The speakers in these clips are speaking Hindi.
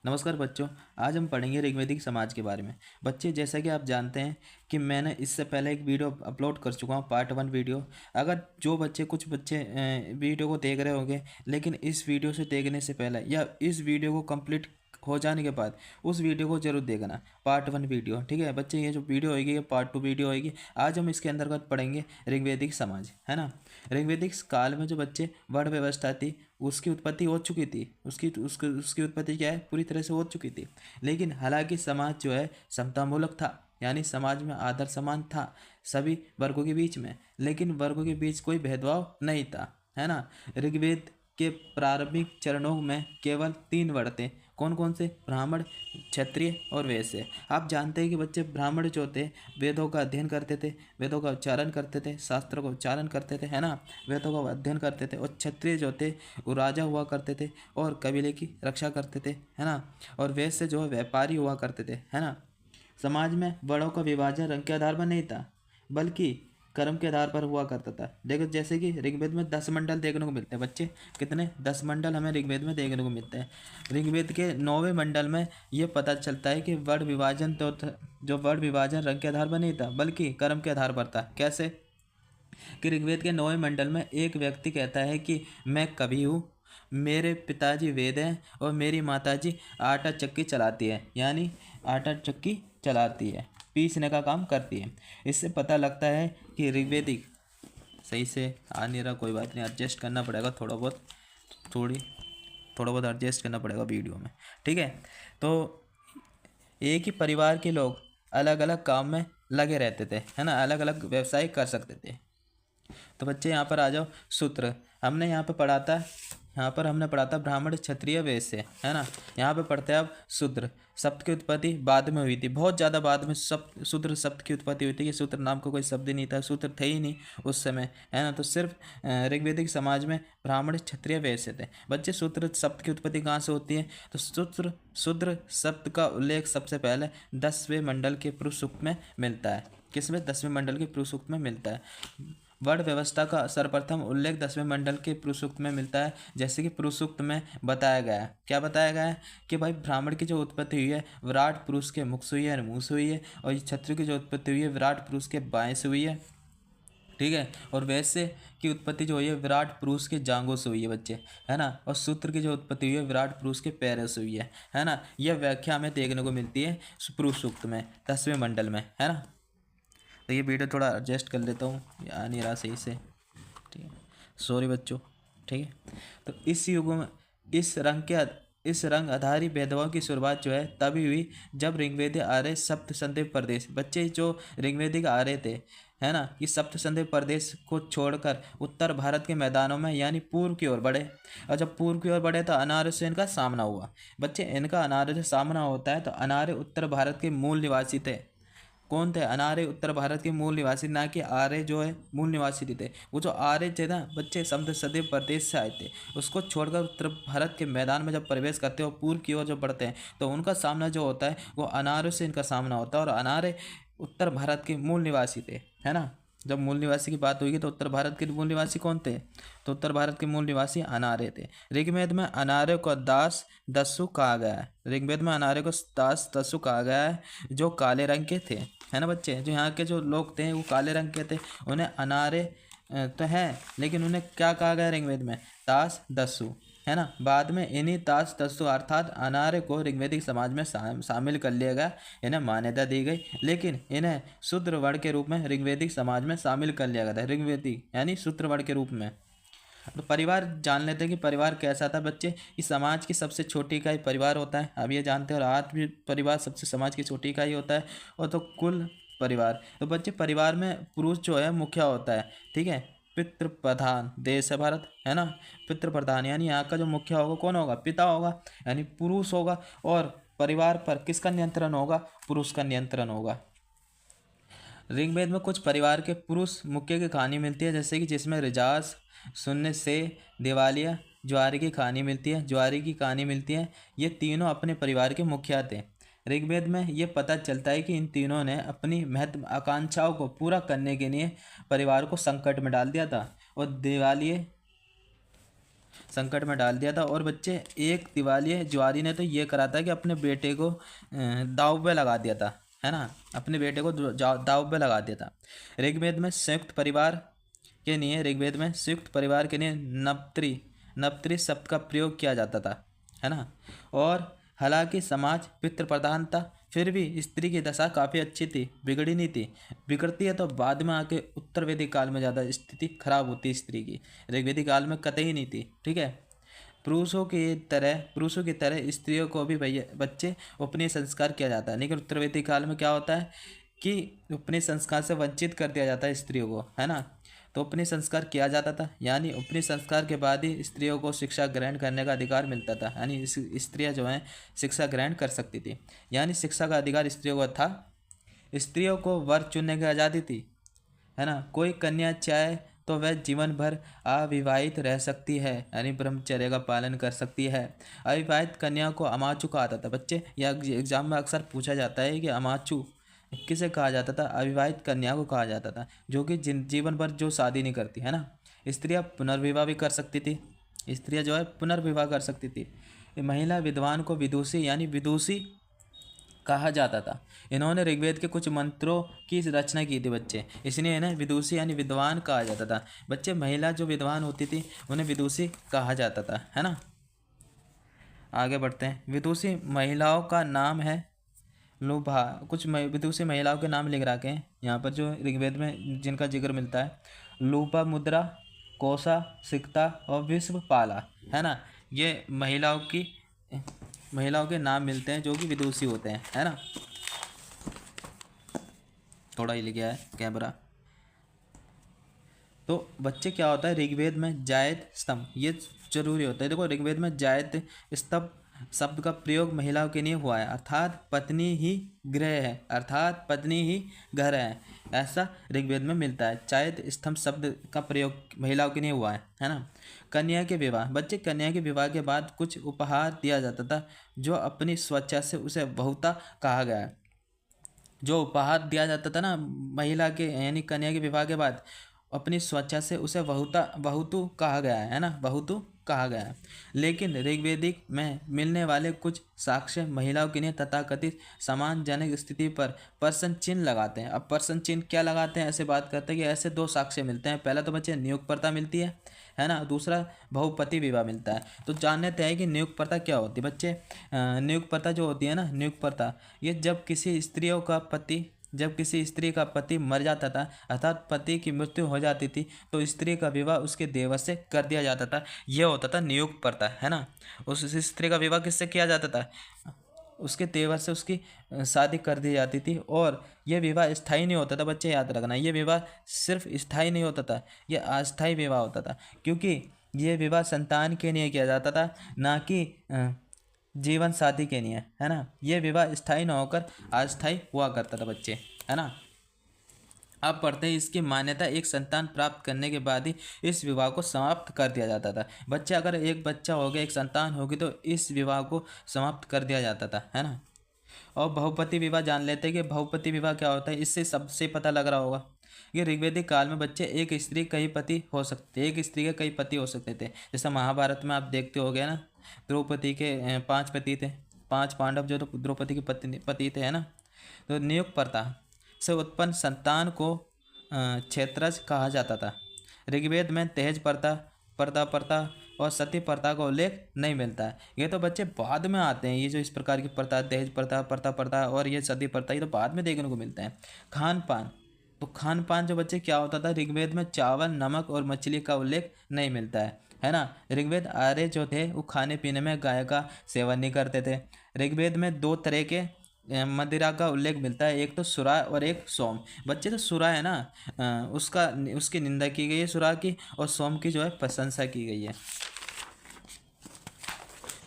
नमस्कार बच्चों। आज हम पढ़ेंगे ऋग्वेदिक समाज के बारे में। बच्चे, जैसा कि आप जानते हैं कि मैंने इससे पहले एक वीडियो अपलोड कर चुका हूँ, पार्ट 1 वीडियो। अगर कुछ बच्चे वीडियो को देख रहे होंगे, लेकिन इस वीडियो से देखने से पहले या इस वीडियो को कंप्लीट हो जाने के बाद उस वीडियो को जरूर देखना, पार्ट 1 वीडियो। ठीक है बच्चे, ये जो वीडियो होगी ये पार्ट 2 वीडियो होगी। आज हम इसके अंतर्गत पढ़ेंगे ऋग्वेदिक समाज, है ना। ऋग्वेदिक काल में जो बच्चे वर्ण व्यवस्था थी उसकी उत्पत्ति हो चुकी थी। उसकी उत्पत्ति क्या है, पूरी तरह से हो चुकी थी। लेकिन हालांकि समाज जो है समतामूलक था, यानी समाज में आदर समान था सभी वर्गों के बीच में, लेकिन वर्गों के बीच कोई भेदभाव नहीं था, है ना। ऋग्वेद के प्रारंभिक चरणों में केवल 3 वर्ण थे। कौन कौन से? ब्राह्मण, क्षत्रिय और वैश्य। आप जानते हैं कि बच्चे ब्राह्मण जो थे वेदों का अध्ययन करते थे, वेदों का उच्चारण करते थे, शास्त्रों का उच्चारण करते थे, है ना, वेदों का अध्ययन करते थे। और क्षत्रिय जो थे वो राजा हुआ करते थे और कबीले की रक्षा करते थे, है ना। और वैश्य जो है व्यापारी हुआ करते थे, है ना। समाज में वर्णों का विभाजन रंग के आधार पर नहीं था, बल्कि कर्म के आधार पर हुआ करता था। देखो, जैसे कि ऋग्वेद में 10 मंडल देखने को मिलते हैं बच्चे। कितने? 10 मंडल हमें ऋग्वेद में देखने को मिलते हैं। ऋग्वेद के 9वें मंडल में ये पता चलता है कि वर्ण विभाजन जो वर्ण विभाजन रंग के आधार पर नहीं था, बल्कि कर्म के आधार पर था। कैसे? कि ऋग्वेद के 9वें मंडल में एक व्यक्ति कहता है कि मैं कवि हूँ, मेरे पिताजी वेद हैं और मेरी माताजी आटा चक्की चलाती है, यानी आटा चक्की चलाती है, पीसने का काम करती है। इससे पता लगता है कि ऋग्वेदिक, सही से आ नहीं रहा, कोई बात नहीं, एडजस्ट करना पड़ेगा थोड़ा बहुत एडजस्ट करना पड़ेगा वीडियो में। ठीक है, तो एक ही परिवार के लोग अलग अलग काम में लगे रहते थे, है ना, अलग अलग व्यवसाय कर सकते थे। तो बच्चे यहाँ पर आ जाओ। सूत्र हमने यहाँ पर पढ़ा था, हमने पढ़ा था ब्राह्मण, क्षत्रिय, वैश्य, है ना। यहाँ पे पढ़ते हैं अब शूद्र। शब्द की उत्पत्ति बाद में हुई थी, बहुत ज़्यादा बाद में शूद्र शब्द की उत्पत्ति हुई थी। कि शूद्र नाम का कोई शब्द ही नहीं था, शूद्र थे ही नहीं उस समय, है ना। तो सिर्फ ऋग्वेदिक समाज में ब्राह्मण, क्षत्रिय, वैश्य थे। बच्चे, शूद्र शब्द की उत्पत्ति कहाँ से होती है? तो शूद्र शब्द का उल्लेख सबसे पहले 10वें मंडल के पुरुष सूक्त में मिलता है। किसमें? 10वें मंडल के पुरुष सूक्त में मिलता है। वर्ण व्यवस्था का सर्वप्रथम उल्लेख 10वें मंडल के पुरुष सूक्त में मिलता है। जैसे कि पुरुष सूक्त में बताया गया है, क्या बताया गया है? कि भाई ब्राह्मण की जो उत्पत्ति हुई है विराट पुरुष के मुख से हुई है, मुँह से हुई है। और क्षत्रिय की जो उत्पत्ति हुई है विराट पुरुष के बाएं से हुई है, ठीक है। और वैश्य की उत्पत्ति जो हुई है विराट पुरुष के जांघों से हुई है बच्चे, है ना। और शूद्र की जो उत्पत्ति हुई है विराट पुरुष के पैरों से हुई है ना। यह व्याख्या हमें देखने को मिलती है पुरुष सूक्त में, 10वें मंडल में, है ना। तो ये वीडियो थोड़ा एडजस्ट कर लेता हूँ, आ नहीं रहा सही से, ठीक है, सॉरी बच्चों, ठीक है। तो इस युग में इस रंग आधारित भेदभाव की शुरुआत जो है तभी हुई जब ऋग्वेद आर्य सप्त संदीप प्रदेश, बच्चे जो ऋग्वेदिक आर्य थे, है ना, ये सप्त संदीप प्रदेश को छोड़कर उत्तर भारत के मैदानों में यानी पूर्व की ओर बढ़े। और जब पूर्व की ओर बढ़े तो अनार्य से इनका सामना हुआ। बच्चे, इनका अनार्य से सामना होता है तो अनार्य उत्तर भारत के मूल निवासी थे। कौन थे? अनार्य उत्तर भारत के मूल निवासी, ना कि आर्य जो है मूल निवासी थे। वो जो आर्य थे ना बच्चे, सप्त सदी प्रदेश से आए थे, उसको छोड़कर उत्तर भारत के मैदान में जब प्रवेश करते हैं और पूर्व की ओर जब बढ़ते हैं तो उनका सामना जो होता है वो अनार्य से इनका सामना होता है। और अनार्य उत्तर भारत के मूल निवासी थे, है ना। जब मूल निवासी की बात हुई तो उत्तर भारत के मूल निवासी कौन थे? तो उत्तर भारत के मूल निवासी अनार्य थे। ऋग्वेद में अनार्य को दास दस्यु कहा गया है। ऋग्वेद में अनार्य को दास दस्यु कहा गया है, जो काले रंग के थे, है ना बच्चे। जो यहाँ के जो लोग थे वो काले रंग के थे, उन्हें अनार्य तो है, लेकिन उन्हें क्या कहा गया ऋग्वेद में? दास दस्यु, है ना। बाद में इन्हीं दास दस्यु अर्थात अनार्य को ऋग्वेदिक समाज में शामिल कर लिया गया, इन्हें मान्यता दी गई। लेकिन इन्हें शूद्र वर्ण के रूप में ऋग्वेदिक समाज में शामिल कर लिया गया था, ऋग्वेदिक यानी शूद्र वर्ण के रूप में। तो परिवार जान लेते हैं कि परिवार कैसा था बच्चे। इस समाज की सबसे छोटी इकाई परिवार होता है, अब ये जानते हैं। और आज भी परिवार सबसे समाज की छोटी इकाई होता है। और तो कुल परिवार, तो बच्चे परिवार में पुरुष जो है मुखिया होता है, ठीक है। पितृ प्रधान देश है भारत, है ना। पितृ प्रधान यानी यहाँ का जो मुखिया होगा कौन होगा? पिता होगा, यानी पुरुष होगा। और परिवार पर किसका नियंत्रण होगा? पुरुष का नियंत्रण होगा। ऋग्वेद में कुछ परिवार के पुरुष मुख्य की कहानी मिलती है, जैसे कि जिसमें रिजास, शून्य से, दिवालिया, ज्वारी की कहानी मिलती है, ज्वारी की कहानी मिलती है। ये तीनों अपने परिवार के मुखिया थे। ऋग्वेद में ये पता चलता है कि इन तीनों ने अपनी महत्व आकांक्षाओं को पूरा करने के लिए परिवार को संकट में डाल दिया था। और दिवालिये संकट में डाल दिया था। और बच्चे एक दिवालिये ज्वारी ने तो ये करा था कि अपने बेटे को दाव पे लगा दिया था, है ना, अपने बेटे को दाव पे लगा दिया था। ऋग्वेद में संयुक्त परिवार के लिए नपत्री शब्द का प्रयोग किया जाता था, है ना। और हालांकि समाज पितृ प्रधान था, फिर भी स्त्री की दशा काफ़ी अच्छी थी, बिगड़ी नहीं थी। बिगड़ती है तो बाद में आके उत्तर वैदिक काल में ज़्यादा स्थिति खराब होती है स्त्री की, ऋग्वेदिक काल में कतई नहीं थी, ठीक है। पुरुषों की तरह स्त्रियों को भी भैया बच्चे उपनयन संस्कार किया जाता है, लेकिन उत्तर वैदिक काल में क्या होता है कि उपनयन संस्कार से वंचित कर दिया जाता है स्त्रियों को, है ना। तो उपनयन संस्कार किया जाता था, यानी उपनयन संस्कार के बाद ही स्त्रियों को शिक्षा ग्रहण करने का अधिकार मिलता था, यानी स्त्रियां जो हैं शिक्षा ग्रहण कर सकती थी, यानी शिक्षा का अधिकार स्त्रियों को था। स्त्रियों को वर चुनने की आज़ादी थी, है ना। कोई कन्या चाहे तो वह जीवन भर अविवाहित रह सकती है, यानी ब्रह्मचर्य का पालन कर सकती है। अविवाहित कन्या को अमाचु कहा जाता था। बच्चे या एग्जाम में अक्सर पूछा जाता है कि अमाचु किसे कहा जाता था? अविवाहित कन्या को कहा जाता था, जो कि जीवन भर जो शादी नहीं करती, है ना। स्त्रियां पुनर्विवाह भी कर सकती थी, स्त्रियां जो है पुनर्विवाह कर सकती थी। महिला विद्वान को विदुषी यानी विदुषी कहा जाता था। इन्होंने ऋग्वेद के कुछ मंत्रों की रचना की थी बच्चे, इसलिए इन्हें विदुषी यानी विद्वान कहा जाता था। बच्चे महिला जो विद्वान होती थी उन्हें विदुषी कहा जाता था, है ना। आगे बढ़ते हैं। विदुषी महिलाओं का नाम है लुभा। कुछ विदुषी महिलाओं के नाम लिख रखे हैं यहाँ पर जो ऋग्वेद में जिनका जिक्र मिलता है। लूपा मुद्रा, कोसा, सिक्ता और विश्वपाला, है ना। ये महिलाओं के नाम मिलते हैं जो कि विदुषी होते हैं, है ना। थोड़ा ही लिख गया है कैमरा। तो बच्चे क्या होता है ऋग्वेद में जायत स्तंभ ये जरूरी होता है। देखो ऋग्वेद में जायत स्तंभ शब्द का प्रयोग महिलाओं के लिए हुआ है, अर्थात पत्नी ही गृह है, अर्थात पत्नी ही घर है, ऐसा ऋग्वेद में मिलता है। जायत स्तंभ शब्द का प्रयोग महिलाओं के लिए हुआ है ना। कन्या के विवाह। बच्चे कन्या के विवाह के बाद कुछ उपहार दिया जाता था, जो अपनी स्वेच्छा से उसे बहुता कहा गया है। जो उपहार दिया जाता था ना महिला के यानी कन्या के विवाह के बाद, अपनी स्वेच्छा से उसे बहुतु कहा गया है ना, बहुतु कहा गया है। लेकिन ऋग्वेदिक में मिलने वाले कुछ साक्ष्य महिलाओं के लिए तथाकथित सम्मानजनक स्थिति पर प्रश्न चिन्ह लगाते हैं। अब प्रश्न चिन्ह क्या लगाते हैं, ऐसे बात करते हैं कि ऐसे दो साक्ष्य मिलते हैं। पहला तो बच्चे नियुक्त प्रथा मिलती है ना, दूसरा बहुपति विवाह मिलता है। तो जानने हैं कि नियुक्त प्रथा क्या होती है बच्चे। नियुक्त प्रथा जो होती है ना, नियुक्त प्रथा ये जब किसी स्त्री का पति मर जाता था, अर्थात पति की मृत्यु हो जाती थी, तो स्त्री का विवाह उसके देवर से कर दिया जाता था। यह होता था नियुक्त प्रथा, है ना। उस स्त्री का विवाह किससे किया जाता था? उसके देवर से उसकी शादी कर दी जाती थी। और यह विवाह स्थायी नहीं होता था बच्चे, याद रखना। यह विवाह सिर्फ स्थायी नहीं होता था, यह अस्थायी विवाह होता था, क्योंकि यह विवाह संतान के लिए किया जाता था, ना कि जीवन साथी के लिए, है ना। यह विवाह स्थायी न होकर अस्थायी हुआ करता था बच्चे, है ना। अब पढ़ते हैं इसकी मान्यता एक संतान प्राप्त करने के बाद ही इस विवाह को समाप्त कर दिया जाता था। बच्चे अगर एक बच्चा हो गया, एक संतान होगी, तो इस विवाह को समाप्त कर दिया जाता था, है ना। और बहुपति विवाह जान लेते हैं कि बहुपति विवाह क्या होता है। इससे सबसे पता लग रहा होगा कि ऋग्वेदिक काल में बच्चे एक स्त्री कई पति हो सकते, एक स्त्री के कई पति हो सकते थे। जैसा महाभारत में आप देखते हो गए ना, द्रौपदी के 5 पति थे, 5 पांडव जो तो द्रौपदी के पति थे, है ना। तो नियुक्त प्रथा से उत्पन्न संतान को क्षेत्रज कहा जाता था। ऋग्वेद में दहेज प्रथा और सती प्रथा का उल्लेख नहीं मिलता है। ये तो बच्चे बाद में आते हैं, ये जो इस प्रकार की प्रथा, दहेज प्रथा और ये सती प्रथा, ये तो बाद में देखने को मिलता है। खान पान, तो खान पान जो बच्चे क्या होता था, ऋग्वेद में चावल, नमक और मछली का उल्लेख नहीं मिलता है ना। ऋग्वेद आर्य जो थे वो खाने पीने में गाय का सेवन नहीं करते थे। ऋग्वेद में 2 तरह के मदिरा का उल्लेख मिलता है, एक तो सुरा और एक सोम। बच्चे तो सुरा है ना, उसकी निंदा की गई है सुरा की, और सोम की जो है प्रशंसा की गई है।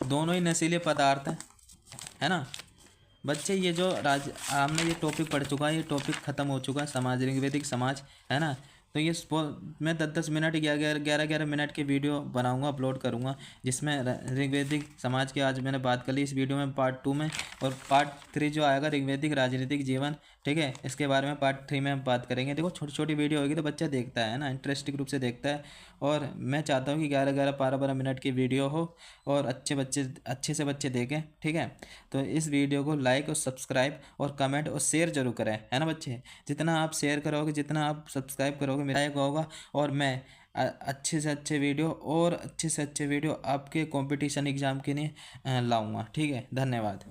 दोनों ही नशीले पदार्थ हैं, है ना। बच्चे ये जो हमने ये टॉपिक पढ़ चुका है, ये टॉपिक ख़त्म हो चुका है, समाज, ऋग्वेदिक समाज, है ना। तो ये मैं 10-10 मिनट 11-11 मिनट की वीडियो बनाऊंगा, अपलोड करूंगा, जिसमें ऋग्वेदिक समाज की आज मैंने बात कर ली इस वीडियो में पार्ट 2 में। और पार्ट 3 जो आएगा ऋग्वेदिक राजनीतिक जीवन ठीक है, इसके बारे में पार्ट 3 में हम बात करेंगे। देखो छोटी छोटी वीडियो होगी तो बच्चा देखता है ना, इंटरेस्टिंग रूप से देखता है। और मैं चाहता हूँ कि 11-11, 12-12 मिनट की वीडियो हो और अच्छे से बच्चे देखें। ठीक है, तो इस वीडियो को लाइक और सब्सक्राइब और कमेंट और शेयर जरूर करें, है ना बच्चे। जितना आप शेयर करोगे, जितना आप सब्सक्राइब करोगे, मेरा एक होगा। और मैं अच्छे से अच्छे वीडियो और अच्छे से अच्छे वीडियो आपके कंपटीशन एग्ज़ाम के लिए लाऊंगा। ठीक है, धन्यवाद।